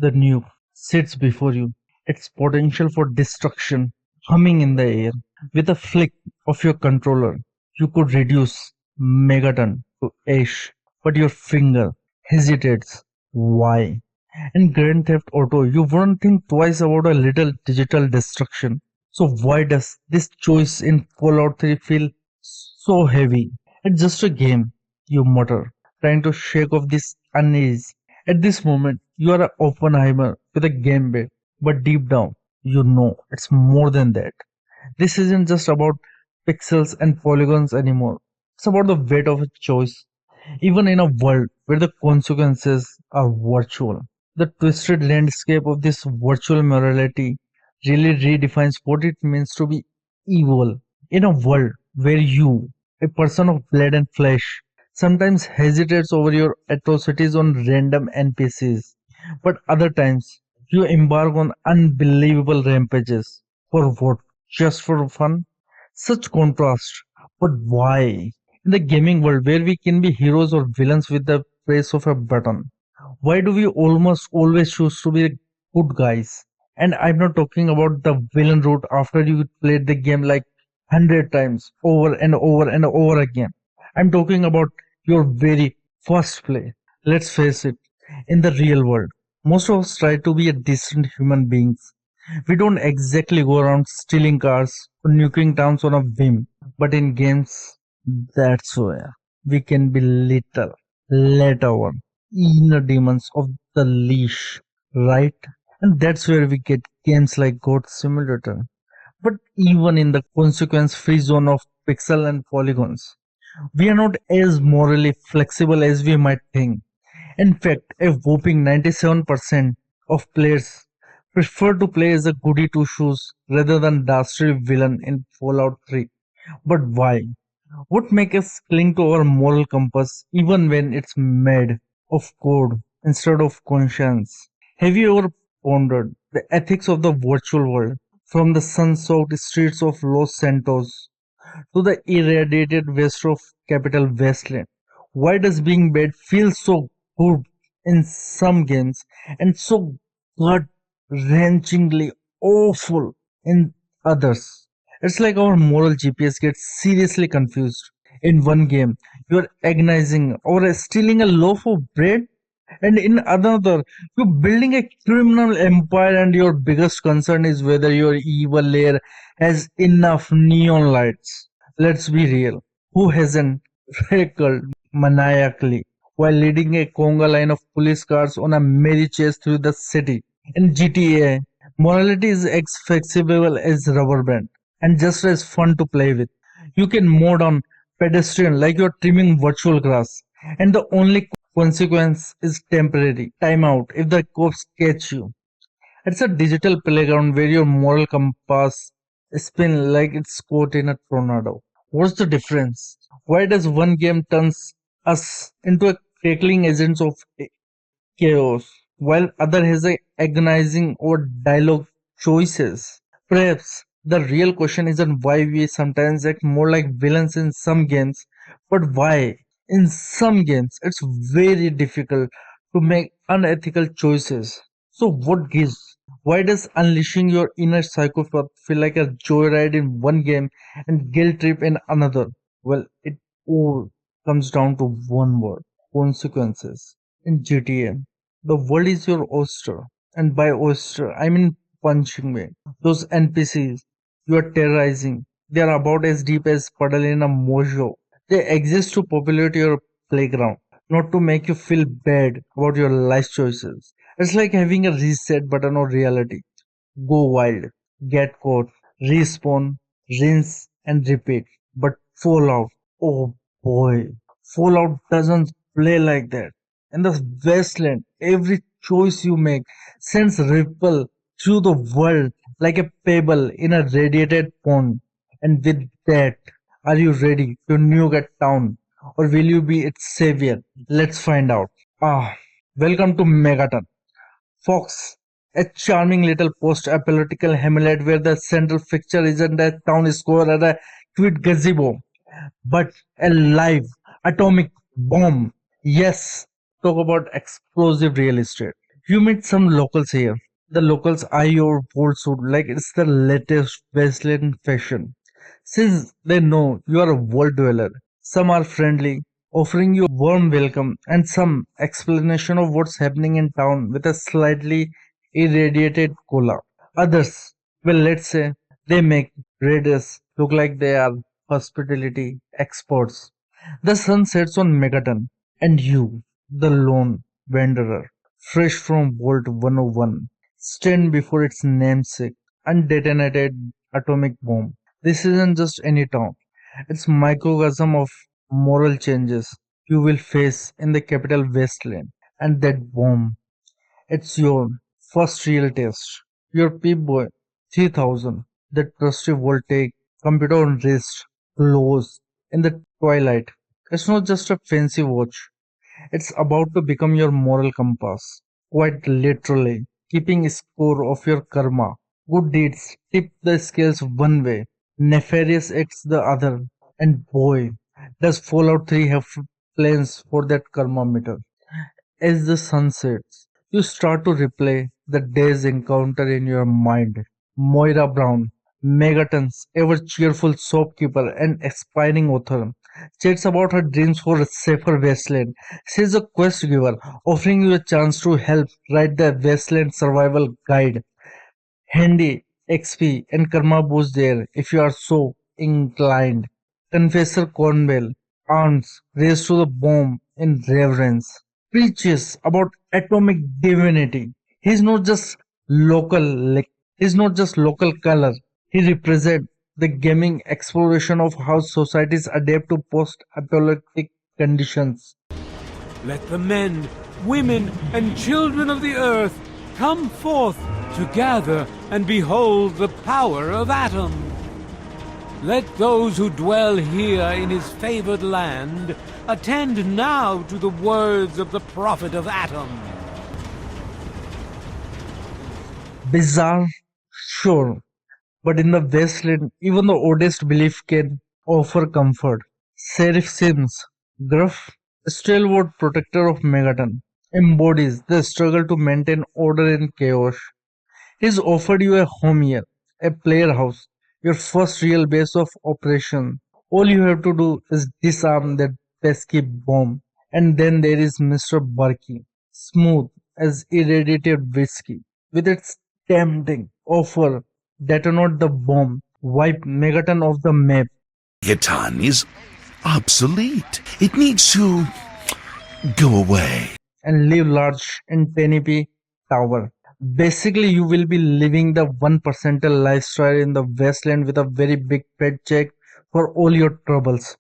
The nuke sits before you, its potential for destruction humming in the air. With a flick of your controller, you could reduce Megaton to ash, but your finger hesitates. Why? In Grand Theft Auto, you wouldn't think twice about a little digital destruction. So why does this choice in Fallout 3 feel so heavy? It's just a game, you mutter, trying to shake off this unease. At this moment, you are an Oppenheimer with a game bed, but deep down, you know it's more than that. This isn't just about pixels and polygons anymore. It's about the weight of a choice, even in a world where the consequences are virtual. The twisted landscape of this virtual morality really redefines what it means to be evil. In a world where you, a person of blood and flesh, sometimes hesitates over your atrocities on random NPCs, but other times you embark on unbelievable rampages. For what? Just for fun? Such contrast. But why? In the gaming world where we can be heroes or villains with the press of a button, why do we almost always choose to be good guys? And I'm not talking about the villain route after you played the game like 100 times over and over and over again. I'm talking about your very first play. Let's face it, in the real world, most of us try to be a decent human beings. We don't exactly go around stealing cars or nuking towns on a whim, but in games, that's where we can be little let our inner demons of the leash, right? And that's where we get games like God Simulator. But even in the consequence free zone of pixel and polygons, we are not as morally flexible as we might think. In fact, a whopping 97% of players prefer to play as a goody two shoes rather than dastardly villain in Fallout 3. But why? What makes us cling to our moral compass even when it's made of code instead of conscience? Have you ever pondered the ethics of the virtual world? From the sun-soaked streets of Los Santos to the irradiated waste of Capital Wasteland. Why does being bad feel so good in some games and so gut-wrenchingly awful in others? It's like our moral GPS gets seriously confused. In one game, you're agonizing over stealing a loaf of bread, and in another, you're building a criminal empire, and your biggest concern is whether your evil lair has enough neon lights. Let's be real. Who hasn't reckled maniacally while leading a conga line of police cars on a merry chase through the city? In GTA, morality is as flexible as rubber band and just as fun to play with. You can mode on pedestrian like you're trimming virtual grass, and the only consequence is temporary timeout if the cops catch you. It's a digital playground where your moral compass spin like it's caught in a tornado. What's the difference? Why does one game turns us into a crackling agents of chaos, while other has a agonizing or dialogue choices? Perhaps the real question isn't why we sometimes act more like villains in some games, but why in some games it's very difficult to make unethical choices. So what gives? Why does unleashing your inner psychopath feel like a joyride in one game and guilt trip in another? Well, it all comes down to one word: consequences. In GTA, the world is your oyster, and by oyster, I mean punching bag. Those NPCs you are terrorizing, they are about as deep as puddle in a mojo. They exist to populate your playground, not to make you feel bad about your life choices. It's like having a reset button on reality. Go wild, get caught, respawn, rinse and repeat. But Fallout, oh boy, Fallout doesn't play like that. In the wasteland, every choice you make sends ripple through the world like a pebble in a radiated pond. And with that, are you ready to nuke a town? Or will you be its savior? Let's find out. Ah, welcome to Megaton. Fox, a charming little post-apocalyptic hamlet where the central fixture isn't a town square or a cute gazebo, but a live atomic bomb. Yes, talk about explosive real estate. You meet some locals here. The locals eye your bold suit like it's the latest Westland fashion. Since they know you are a world dweller, some are friendly, offering you a warm welcome and some explanation of what's happening in town with a slightly irradiated cola. Others, well, let's say, they make raiders look like they are hospitality experts. The sun sets on Megaton, and you, the lone wanderer, fresh from Vault 101, stand before its namesake, undetonated atomic bomb. This isn't just any town, it's microcosm of moral changes you will face in the capital wasteland. And that bomb, it's your first real test. Your Pip-Boy 3000, that trusty voltaic computer on wrist, glows in the twilight. It's not just a fancy watch, it's about to become your moral compass, quite literally, keeping score of your karma. Good deeds tip the scales one way, nefarious acts the other, and boy, does Fallout 3 have plans for that karma meter. As the sun sets, you start to replay the day's encounter in your mind. Moira Brown, Megaton's ever cheerful shopkeeper and aspiring author, chats about her dreams for a safer wasteland. She is a quest giver, offering you a chance to help write the wasteland survival guide. Handy XP and karma boost there if you are so inclined. Confessor Cornwell, arms raised to the bomb in reverence, preaches about atomic divinity. He's not just local he's not just local color. He represents the gaming exploration of how societies adapt to post-apocalyptic conditions. Let the men, women, and children of the earth come forth to gather and behold the power of Atom. Let those who dwell here in his favored land attend now to the words of the prophet of Atom. Bizarre, sure, but in the wasteland, even the oddest belief can offer comfort. Sheriff Sims, gruff, stalwart protector of Megaton, embodies the struggle to maintain order in chaos. He's offered you a home here, a player house, your first real base of operation. All you have to do is disarm that pesky bomb. And then there is Mr. Burkey, smooth as irradiated whiskey, with its tempting offer, detonate the bomb, wipe Megaton off the map, Megaton is obsolete. It needs to go away. and live large in Tenepe Tower. Basically, you will be living the 1% lifestyle in the wasteland with a very big paycheck for all your troubles.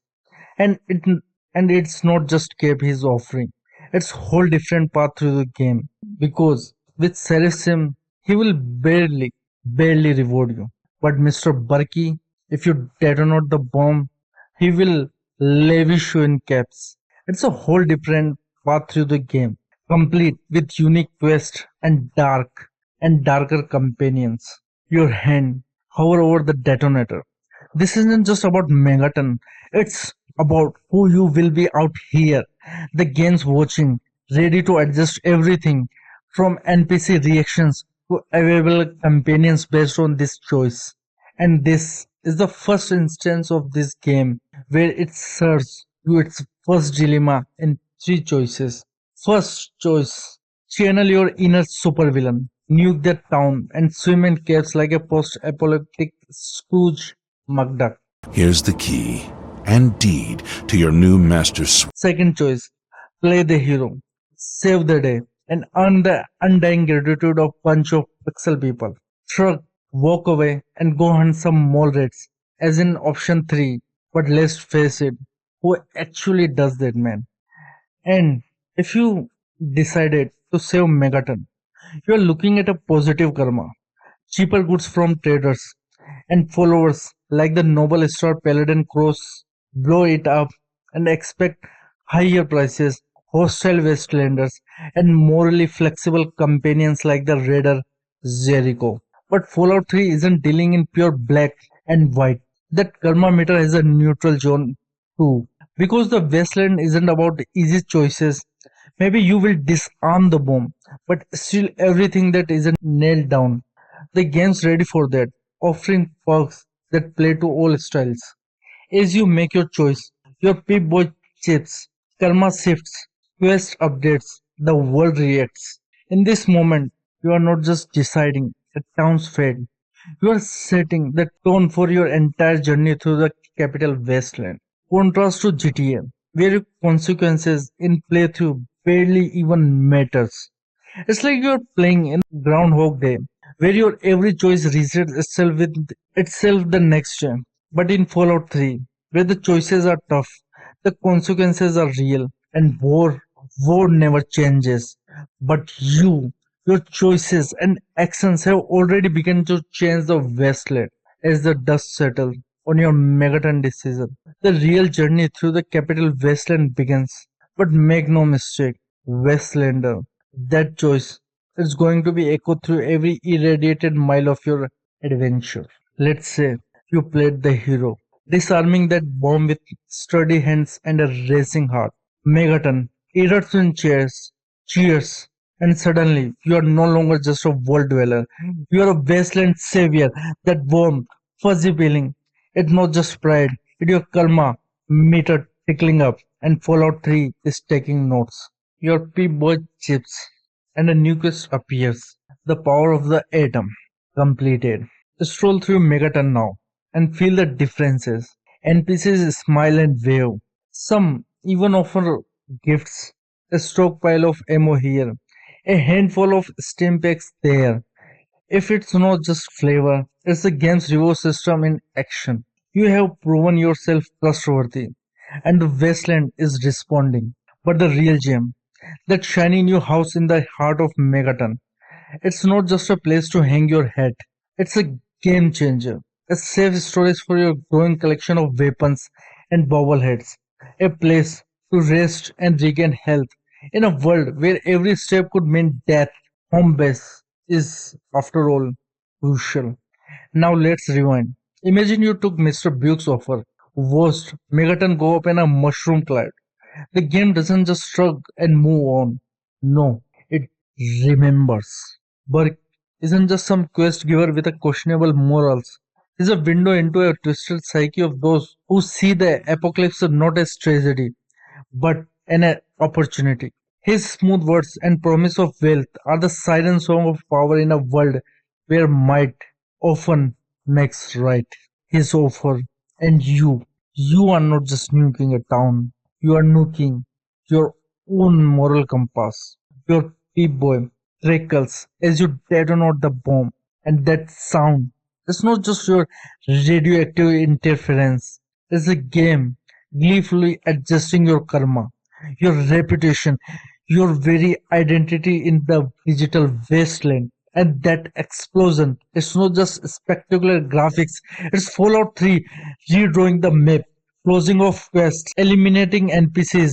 And it's not just cape he's offering. It's whole different path through the game. Because with Serasim, he will barely reward you. But Mr. Burkey, if you detonate the bomb, he will lavish you in caps. It's a whole different path through the game, complete with unique twists and darker companions. Your hand hover over the detonator. This isn't just about Megaton, it's about who you will be out here. The game's watching, ready to adjust everything from NPC reactions to available companions based on this choice. And this is the first instance of this game where it serves you its first dilemma in three choices. First choice, channel your inner supervillain, nuke that town, and swim in caves like a post-apocalyptic Scrooge McDuck. Here's the key and deed to your new master Second choice, play the hero, save the day, and earn the undying gratitude of bunch of pixel people. Shrug, walk away, and go hunt some mole rats, as in option 3. But let's face it, who actually does that, man? And if you decided to save Megaton, you are looking at a positive karma, cheaper goods from traders, and followers like the Noble Star Paladin Cross blow it up and expect higher prices, hostile Westlanders, and morally flexible companions like the Raider Jericho. But Fallout 3 isn't dealing in pure black and white. That karma meter has a neutral zone too. Because the Wasteland isn't about easy choices Maybe you will disarm the bomb, but still everything that isn't nailed down. The game's ready for that, offering perks that play to all styles. As you make your choice, your Pip-Boy chips, karma shifts, quest updates, the world reacts. In this moment, you are not just deciding a town's fate, you are setting the tone for your entire journey through the capital wasteland. Contrast to GTA, where your consequences in playthrough barely even matters. It's like you're playing in Groundhog Day, where your every choice resets itself with itself the next gen. But in Fallout 3, where the choices are tough, the consequences are real, and war never changes. But your choices and actions have already begun to change the wasteland as the dust settles on your Megaton decision. The real journey through the capital wasteland begins. But make no mistake, Wastelander, that choice is going to be echoed through every irradiated mile of your adventure. Let's say you played the hero, disarming that bomb with sturdy hands and a racing heart. Megaton erupts in cheers, and suddenly you are no longer just a world dweller. You are a wasteland savior. That warm, fuzzy feeling. It's not just pride, it's your karma meter tickling up, and Fallout 3 is taking notes. Your P-boy chips, and a nucleus appears. The power of the atom. Completed. Stroll through Megaton now and feel the differences. NPCs smile and wave. Some even offer gifts. A stockpile of ammo here. A handful of stim packs there. If it's not just flavor, it's the game's reward system in action. You have proven yourself trustworthy, and the wasteland is responding. But the real gem, that shiny new house in the heart of Megaton, it's not just a place to hang your hat. It's a game changer. A safe storage for your growing collection of weapons and bobbleheads. A place to rest and regain health. In a world where every step could mean death, home base is, after all, crucial. Now let's rewind. Imagine you took Mr. Buick's offer. Worst, Megaton go up in a mushroom cloud. The game doesn't just shrug and move on. No, it remembers. Burke isn't just some quest giver with a questionable morals. He's a window into a twisted psyche of those who see the apocalypse not as tragedy, but an opportunity. His smooth words and promise of wealth are the siren song of power in a world where might often makes right. His offer, and you are not just nuking a town, you are nuking your own moral compass. Your P-boy crackles as you detonate the bomb, and that sound is not just your radioactive interference, it's a game gleefully adjusting your karma, your reputation, your very identity in the digital wasteland. And that explosion is not just spectacular graphics, it's Fallout 3 redrawing the map, closing off quests, eliminating NPCs.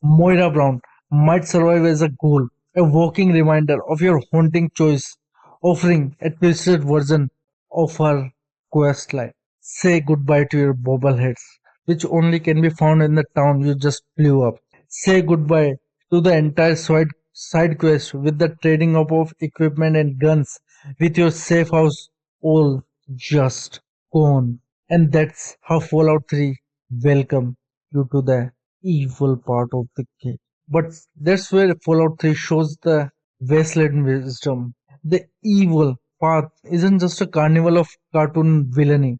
Moira Brown might survive as a ghoul, a walking reminder of your haunting choice, offering a twisted version of her questline. Say goodbye to your bobbleheads, which only can be found in the town you just blew up. Say goodbye to the entire side quest with the trading up of equipment and guns with your safe house all just gone. And that's how Fallout 3 welcome you to the evil part of the game. But that's where Fallout 3 shows the wasteland wisdom. The evil path isn't just a carnival of cartoon villainy.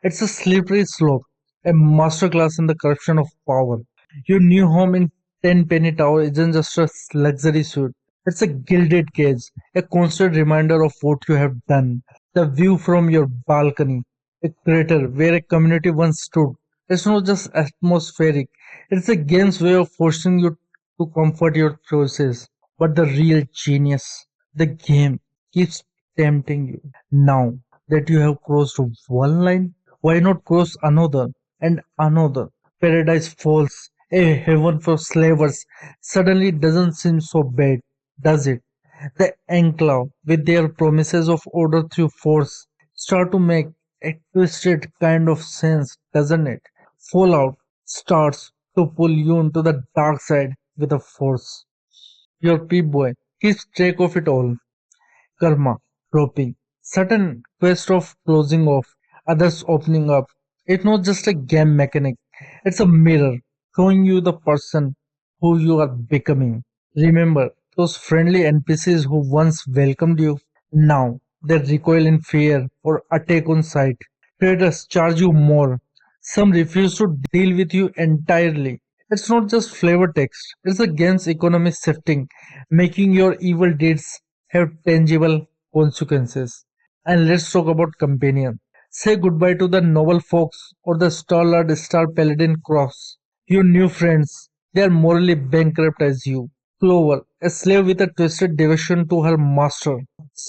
It's a slippery slope, a masterclass in the corruption of power. Your new home in Tenpenny Tower isn't just a luxury suite. It's a gilded cage, a constant reminder of what you have done. The view from your balcony, a crater where a community once stood. It's not just atmospheric, it's the game's way of forcing you to comfort your choices. But the real genius, the game, keeps tempting you. Now that you have crossed one line, why not cross another and another? Paradise Falls, a heaven for slavers, suddenly doesn't seem so bad, does it? The Enclave, with their promises of order through force, start to make a twisted kind of sense, doesn't it? Fallout starts to pull you into the dark side with a force. Your Pip-Boy keeps track of it all. Karma, dropping, certain quest of closing off, others opening up. It's not just a game mechanic, it's a mirror showing you the person who you are becoming. Remember those friendly NPCs who once welcomed you? Now they recoil in fear or attack on sight. Traders charge you more. Some refuse to deal with you entirely. It's not just flavor text, it's the game's economy shifting, making your evil deeds have tangible consequences. And let's talk about companion. Say goodbye to the noble fox or the stalwart star paladin cross. Your new friends, they are morally bankrupt as you. Clover, a slave with a twisted devotion to her master.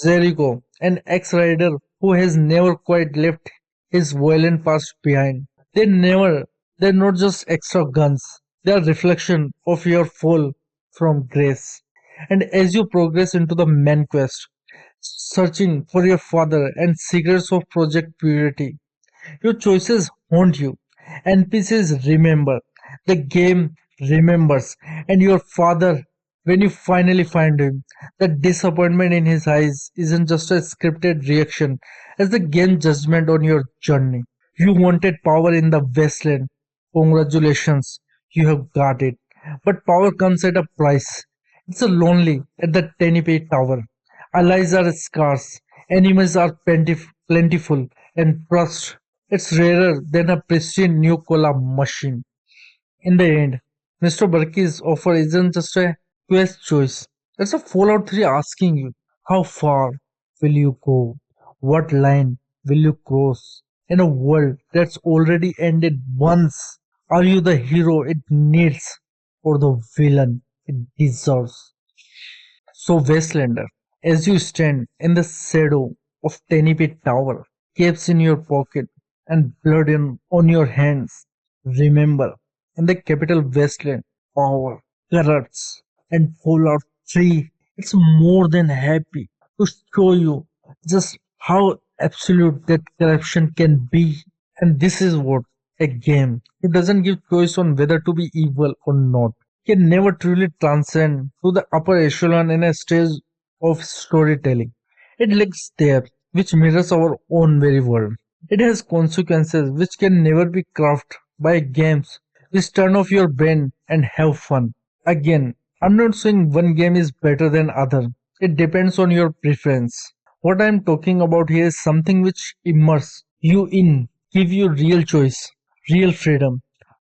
Jericho, an ex-rider who has never quite left his violent past behind. They never, they're not just extra guns. They are reflection of your fall from grace. And as you progress into the main quest, searching for your father and secrets of Project Purity, your choices haunt you. NPCs remember, the game remembers, and your father, when you finally find him, the disappointment in his eyes isn't just a scripted reaction, as the game judgment on your journey. You wanted power in the wasteland. Congratulations, you have got it. But power comes at a price. It's a lonely at the Tenepe Tower. Allies are scarce, enemies are plentiful, and trust, it's rarer than a pristine new cola machine. In the end, Mr. Burkey's offer isn't just a quest choice. It's a Fallout 3 asking you, how far will you go? What line will you cross? In a world that's already ended once, are you the hero it needs or the villain it deserves? So, Wastelander, as you stand in the shadow of Tenepe Tower, caps in your pocket and blood on your hands, remember, in the capital Wasteland, power, courage, and Fallout 3, it's more than happy to show you just how absolute that corruption can be. And this is what a game. It doesn't give choice on whether to be evil or not. Can never truly transcend to the upper echelon in a stage of storytelling. It lives there, which mirrors our own very world. It has consequences which can never be crafted by games which turn off your brain and have fun. Again, I'm not saying one game is better than other. It depends on your preference. What I'm talking about here is something which immerse you in, give you real choice, real freedom,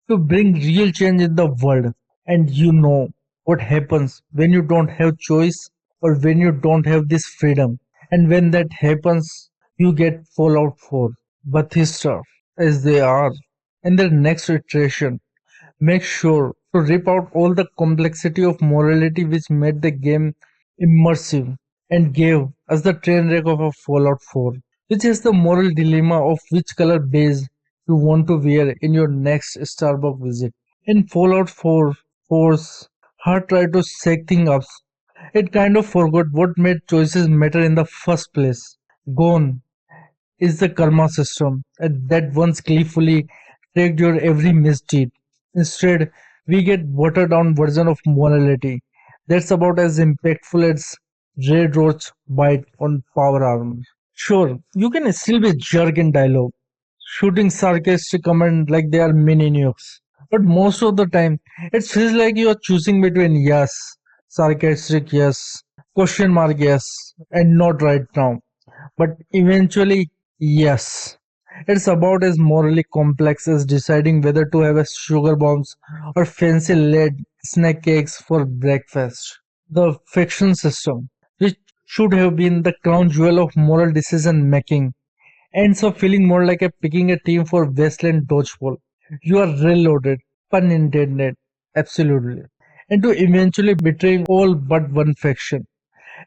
to bring real change in the world. And you know what happens when you don't have choice or when you don't have this freedom. And when that happens, you get Fallout 4. Bethesda, as they are, in their next iteration, make sure to rip out all the complexity of morality which made the game immersive and gave us the train wreck of a Fallout 4, which is the moral dilemma of which color beige you want to wear in your next Starbucks visit. In Fallout 4, Force, her tried to shake things up. It kind of forgot what made choices matter in the first place. Gone is the karma system that once gleefully tracked your every misdeed. Instead, we get watered down version of morality that's about as impactful as Red Roach bite on power armor. Sure, you can still be jerk in dialogue, shooting sarcastic comment like they are mini nukes. But most of the time, it feels like you are choosing between yes, sarcastic yes, question mark yes, and not right now. But eventually, yes. It's about as morally complex as deciding whether to have a sugar bombs or fancy lead snack cakes for breakfast. The faction system, which should have been the crown jewel of moral decision making, ends up feeling more like a picking a team for Westland dodgeball. You are reloaded, pun intended, absolutely, into eventually betraying all but one faction.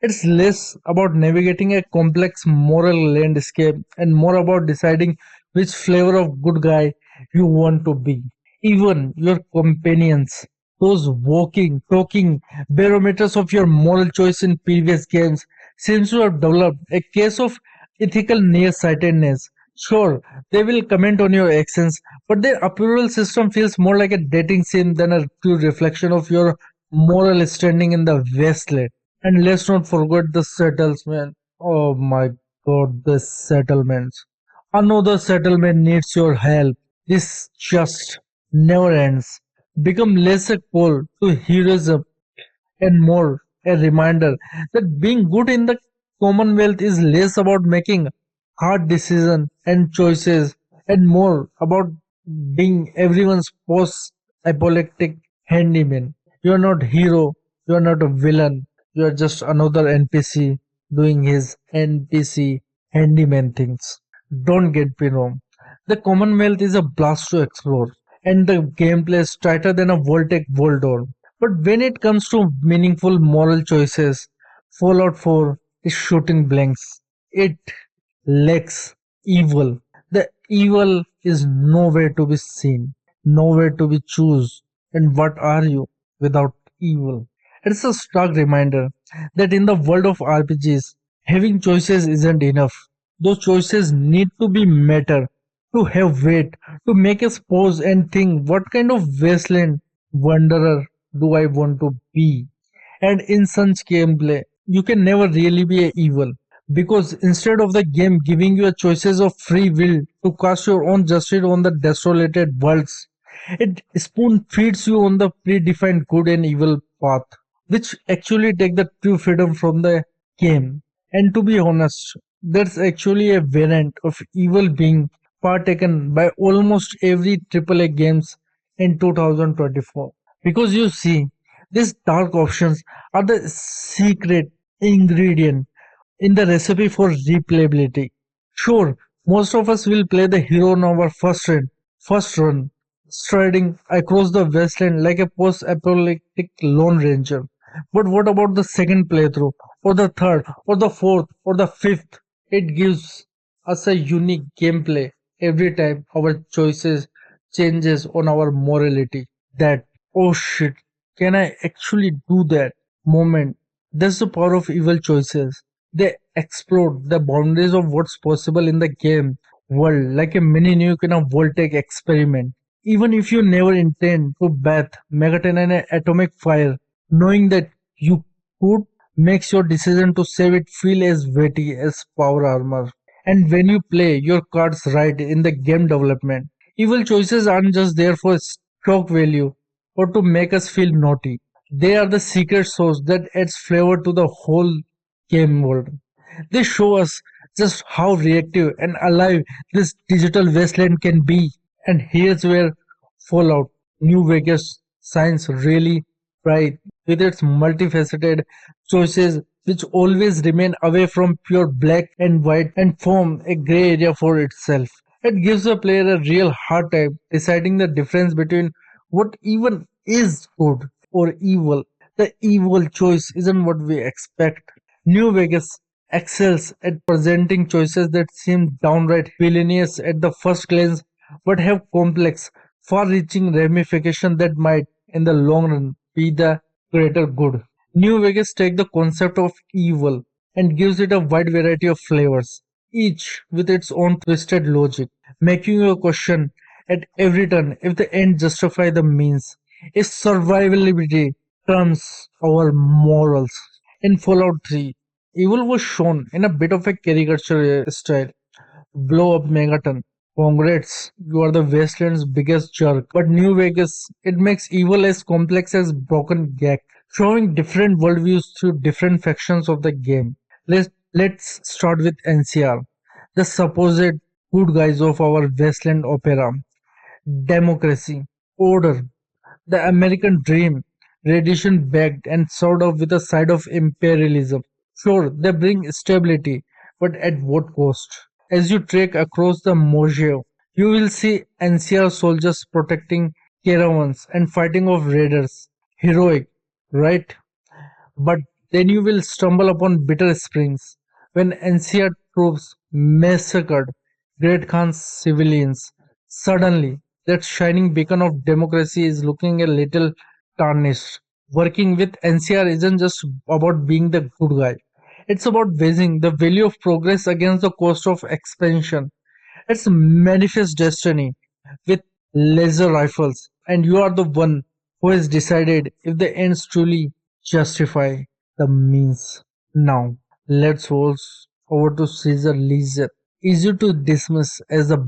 It's less about navigating a complex moral landscape and more about deciding which flavor of good guy you want to be. Even your companions, those walking, talking barometers of your moral choice in previous games, seems to have developed a case of ethical nearsightedness. Sure, they will comment on your actions, but their approval system feels more like a dating sim than a true reflection of your moral standing in the wasteland. And let's not forget the settlements. Oh my god, the settlements. Another settlement needs your help. This just never ends. Become less a call to heroism and more a reminder that being good in the Commonwealth is less about making hard decisions and choices and more about being everyone's post-apocalyptic handyman. You are not hero, you are not a villain, you are just another NPC doing his NPC handyman things. Don't get me wrong. The Commonwealth is a blast to explore, and the gameplay is tighter than a Voltec Voldor. But when it comes to meaningful moral choices, Fallout 4 is shooting blanks. It lacks evil. The evil is nowhere to be seen, nowhere to be choose. And what are you without evil? It's a stark reminder that in the world of RPGs, having choices isn't enough. Those choices need to be matter, to have weight, to make us pause and think what kind of wasteland wanderer do I want to be? And in such gameplay, you can never really be a evil because instead of the game giving you a choices of free will to cast your own justice on the desolated worlds, it spoon feeds you on the predefined good and evil path, which actually take the true freedom from the game. And to be honest, that's actually a variant of evil being partaken by almost every AAA games in 2024. Because you see, these dark options are the secret ingredient in the recipe for replayability. Sure, most of us will play the hero on our first run, striding across the wasteland like a post-apocalyptic lone ranger. But what about the second playthrough, or the third, or the fourth, or the fifth? It gives us a unique gameplay every time our choices changes on our morality. That oh shit, can I actually do that moment? That's the power of evil choices. They explore the boundaries of what's possible in the game world like a mini nuke in a Voltec experiment. Even if you never intend to bath Megaton in an atomic fire, knowing that you could makes your decision to save it feel as weighty as power armor. And when you play your cards right in the game development, evil choices aren't just there for shock value or to make us feel naughty. They are the secret sauce that adds flavor to the whole game world. They show us just how reactive and alive this digital wasteland can be. And here's where Fallout New Vegas shines really bright with its multifaceted choices which always remain away from pure black and white and form a gray area for itself. It gives the player a real hard time deciding the difference between what even is good or evil. The evil choice isn't what we expect. New Vegas excels at presenting choices that seem downright villainous at the first glance but have complex, far reaching ramifications that might, in the long run, be the greater good. New Vegas takes the concept of evil and gives it a wide variety of flavors, each with its own twisted logic, making you question at every turn if the end justify the means. If survivability trumps our morals. In Fallout 3, evil was shown in a bit of a caricature style. Blow up Megaton. Congrats, you are the Wasteland's biggest jerk. But New Vegas, it makes evil as complex as Broken Gag, showing different worldviews through different factions of the game. Let's start with NCR, the supposed good guys of our Wasteland opera. Democracy, order, the American dream, radiation backed and sort of with a side of imperialism. Sure, they bring stability, but at what cost? As you trek across the Mojave, you will see NCR soldiers protecting caravans and fighting off raiders. Heroic, right? But then you will stumble upon Bitter Springs, when NCR troops massacred Great Khan's civilians. Suddenly, that shining beacon of democracy is looking a little tarnished. Working with NCR isn't just about being the good guy. It's about weighing the value of progress against the cost of expansion. It's manifest destiny with laser rifles, and you are the one who has decided if the ends truly justify the means. Now, let's waltz over to Caesar Leisure. Easy to dismiss as the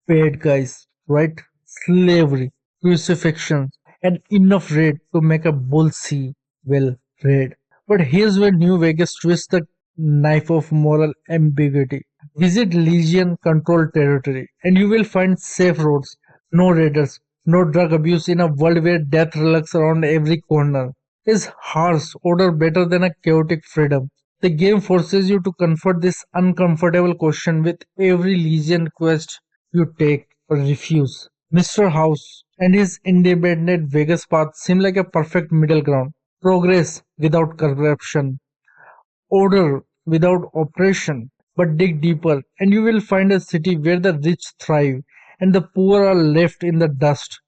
bad guys, right? Slavery, crucifixion, and enough red to make a bull see well red. But here's where New Vegas twists the knife of moral ambiguity. Visit Legion controlled territory, and you will find safe roads, no raiders, no drug abuse in a world where death lurks around every corner. Is harsh order better than a chaotic freedom? The game forces you to confront this uncomfortable question with every Legion quest you take or refuse. Mr. House and his independent Vegas path seem like a perfect middle ground. Progress without corruption, order without oppression. But dig deeper, and you will find a city where the rich thrive and the poor are left in the dust.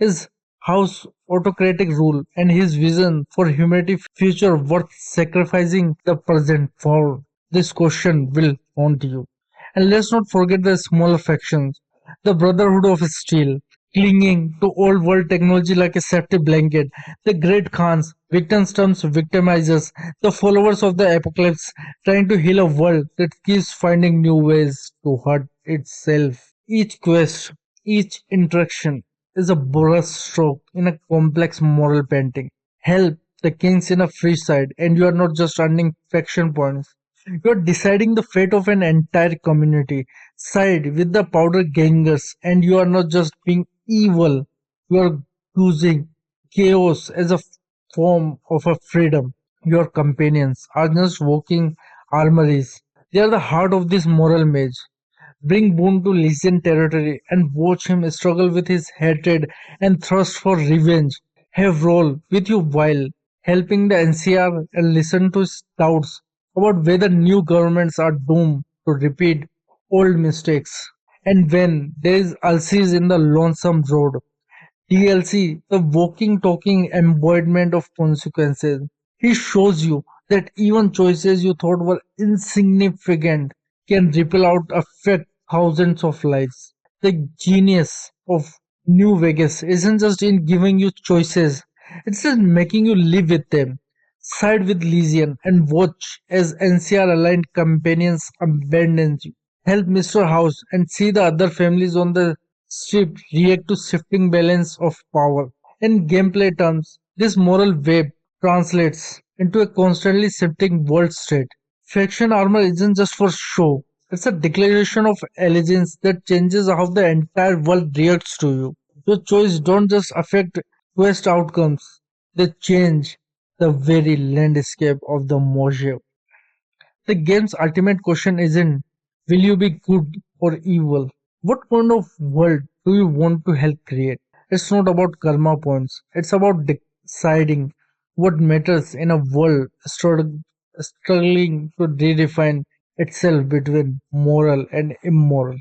His house autocratic rule and his vision for humanity future worth sacrificing the present for? This question will haunt you. And let's not forget the smaller factions, the Brotherhood of Steel, clinging to old world technology like a safety blanket, the great Khans, victims terms victimizers, the followers of the apocalypse, trying to heal a world that keeps finding new ways to hurt itself. Each quest, each interaction is a brushstroke in a complex moral painting. Help the kings in a free side, and you are not just earning faction points. You are deciding the fate of an entire community. Side with the powder gangers, and you are not just being evil. You are choosing chaos as a form of a freedom. Your companions are just walking armories. They are the heart of this moral maze. Bring Boone to Legion territory and watch him struggle with his hatred and thirst for revenge. Have Roll with you while helping the NCR and listen to his doubts about whether new governments are doomed to repeat old mistakes. And when there is Ulysses in the Lonesome Road, DLC, the walking talking embodiment of consequences. He shows you that even choices you thought were insignificant can ripple out affect thousands of lives. The genius of New Vegas isn't just in giving you choices, it's in making you live with them. Side with Legion and watch as NCR aligned companions abandon you. Help Mr. House and see the other families on the strip react to shifting balance of power. In gameplay terms, this moral web translates into a constantly shifting world state. Faction armor isn't just for show, it's a declaration of allegiance that changes how the entire world reacts to you. Your choice don't just affect quest outcomes, they change the very landscape of the Mojave. The game's ultimate question isn't will you be good or evil? What kind of world do you want to help create? It's not about karma points, it's about deciding what matters in a world struggling to redefine itself between moral and immoral.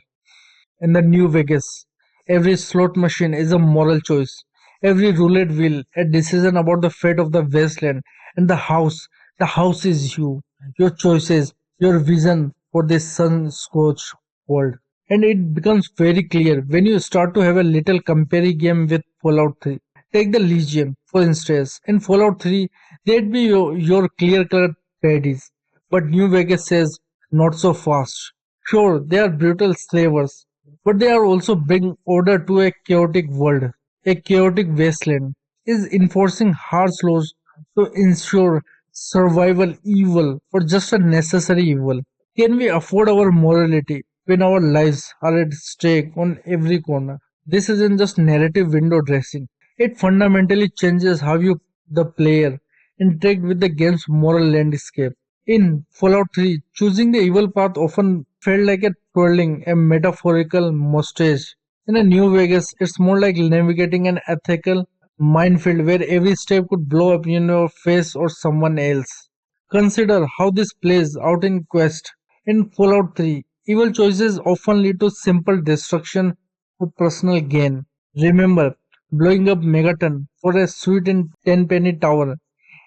In the New Vegas, every slot machine is a moral choice. Every roulette wheel a decision about the fate of the wasteland. And the house is you. Your choices, your vision for this sun-scorched world. And it becomes very clear when you start to have a little compare game with Fallout 3. Take the Legion, for instance. In Fallout 3, they'd be your clear-cut baddies. But New Vegas says, not so fast. Sure, they are brutal slavers, but they are also bring order to a chaotic world. A chaotic wasteland is enforcing harsh laws to ensure survival evil or just a necessary evil. Can we afford our morality when our lives are at stake on every corner? This isn't just narrative window dressing. It fundamentally changes how you, the player, interact with the game's moral landscape. In Fallout 3, choosing the evil path often felt like a twirling a metaphorical mustache. In a New Vegas, it's more like navigating an ethical minefield where every step could blow up in your face or someone else. Consider how this plays out in Quest. In Fallout 3, evil choices often lead to simple destruction for personal gain. Remember, blowing up Megaton for a suite in Tenpenny Tower.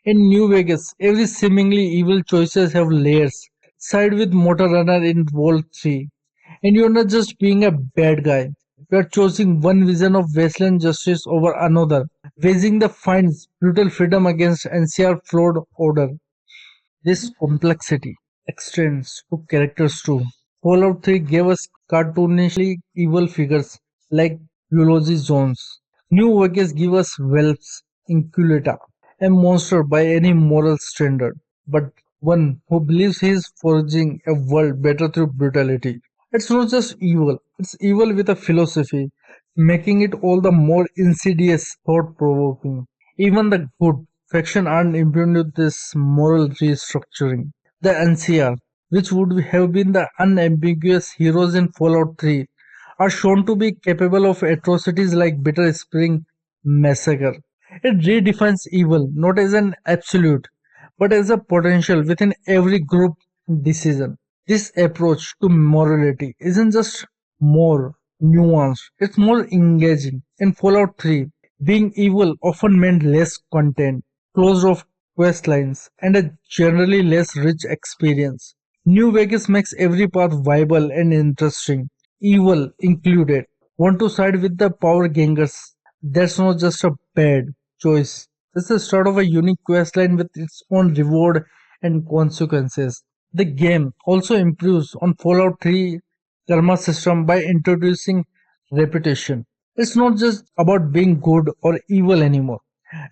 In New Vegas, every seemingly evil choices have layers. Side with Motor Runner in Vault 3. And you're not just being a bad guy. You're choosing one vision of wasteland justice over another. waging the finds brutal freedom against NCR flawed order. This complexity extends to characters too. Fallout 3 gave us cartoonishly evil figures like Eulogy Jones. New Vegas give us Welps, Inculata, a monster by any moral standard, but one who believes he is forging a world better through brutality. It's not just evil, it's evil with a philosophy, making it all the more insidious, thought provoking. Even the good faction aren't immune to this moral restructuring. The NCR, which would have been the unambiguous heroes in Fallout 3, are shown to be capable of atrocities like Bitter Spring Massacre. It redefines evil not as an absolute, but as a potential within every group decision. This approach to morality isn't just more nuanced, it's more engaging. In Fallout 3, being evil often meant less content, closed off quest lines, and a generally less rich experience. New Vegas makes every path viable and interesting, evil included. Want to side with the power gangers? That's not just a bad choice. It's the start of a unique questline with its own reward and consequences. The game also improves on Fallout 3 karma system by introducing reputation. It's not just about being good or evil anymore.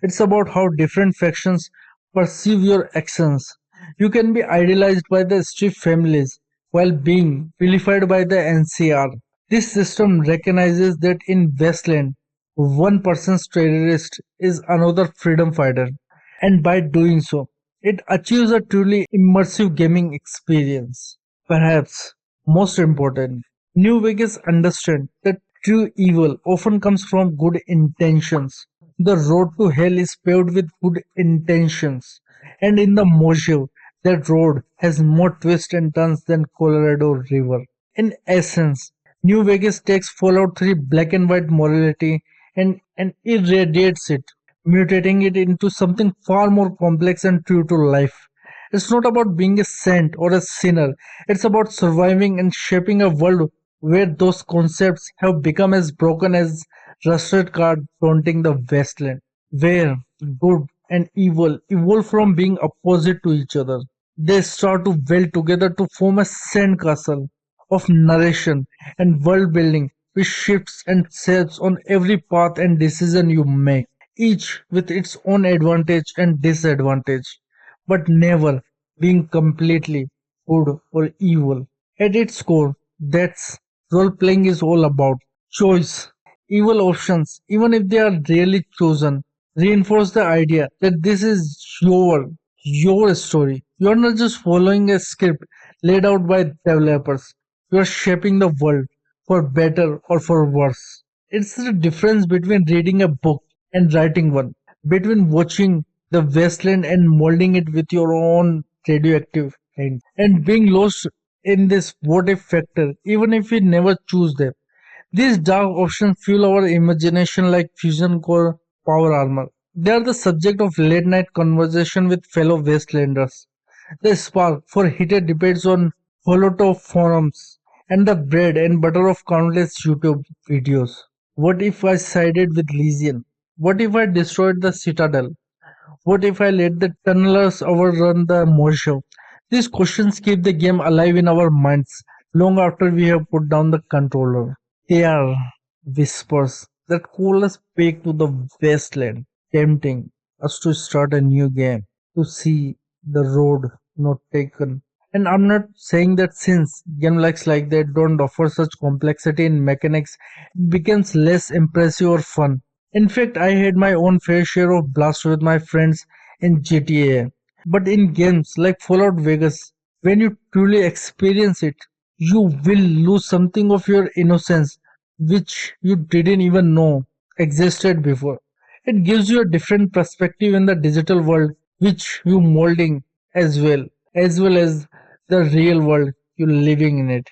It's about how different factions perceive your actions. You can be idolized by the Strip families while being vilified by the NCR. This system recognizes that in Westland, one person's terrorist is another freedom fighter, and by doing so, it achieves a truly immersive gaming experience. Perhaps most important, New Vegas understands that true evil often comes from good intentions. The road to hell is paved with good intentions, and in the Mojave, that road has more twists and turns than Colorado River. In essence, New Vegas takes Fallout 3 black and white morality and irradiates it, mutating it into something far more complex and true to life. It's not about being a saint or a sinner, it's about surviving and shaping a world where those concepts have become as broken as rusted card fronting the wasteland, where good and evil evolve from being opposite to each other. They start to weld together to form a sandcastle of narration and world building which shifts and shapes on every path and decision you make, each with its own advantage and disadvantage, but never being completely good or evil. At its core, that's role playing is all about choice. Evil options, even if they are rarely chosen, reinforce the idea that this is your story. You're not just following a script laid out by developers. You're shaping the world for better or for worse. It's the difference between reading a book and writing one, between watching the wasteland and molding it with your own radioactive hand, and being lost in this what if factor, even if we never choose them. These dark options fuel our imagination like fusion core power armor. They are the subject of late night conversation with fellow wastelanders. They spark for heated debates on Holoto forums and the bread and butter of countless YouTube videos. What if I sided with Legion? What if I destroyed the Citadel? What if I let the tunnelers overrun the Moshav? These questions keep the game alive in our minds long after we have put down the controller. They are whispers that call us back to the wasteland, tempting us to start a new game, to see the road not taken. And I'm not saying that since game like that don't offer such complexity in mechanics, it becomes less impressive or fun. In fact, I had my own fair share of blast with my friends in GTA. But in games like Fallout Vegas, when you truly experience it, you will lose something of your innocence which you didn't even know existed before. It gives you a different perspective in the digital world which you molding as well as the real world you're living in it.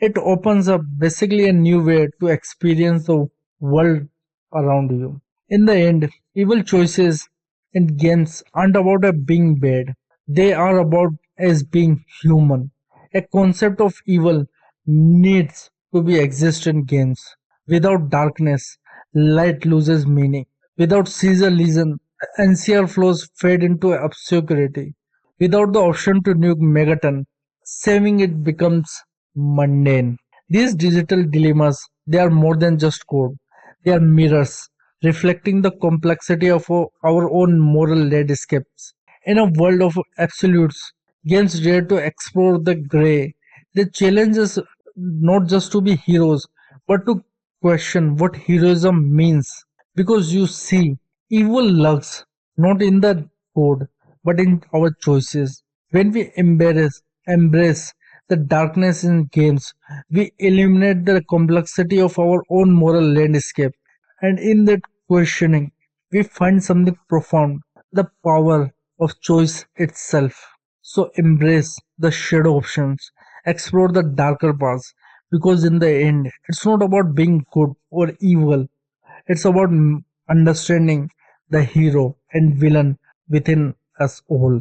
It opens up basically a new way to experience the world around you. In the end, evil choices in games aren't about a being bad. They are about as being human. A concept of evil needs to be exist in games. Without darkness, light loses meaning. Without Caesar legion, NCR flows fade into obscurity. Without the option to nuke Megaton, saving it becomes mundane. These digital dilemmas, they are more than just code. They are mirrors, reflecting the complexity of our own moral landscapes. In a world of absolutes, games dare to explore the grey. They challenge us not just to be heroes, but to question what heroism means. Because you see, evil lurks not in the code, but in our choices. When we embrace the darkness in games, we eliminate the complexity of our own moral landscape. And in that questioning, we find something profound, the power of choice itself. So embrace the shadow options, explore the darker paths, because in the end, it's not about being good or evil, it's about understanding the hero and villain within us all.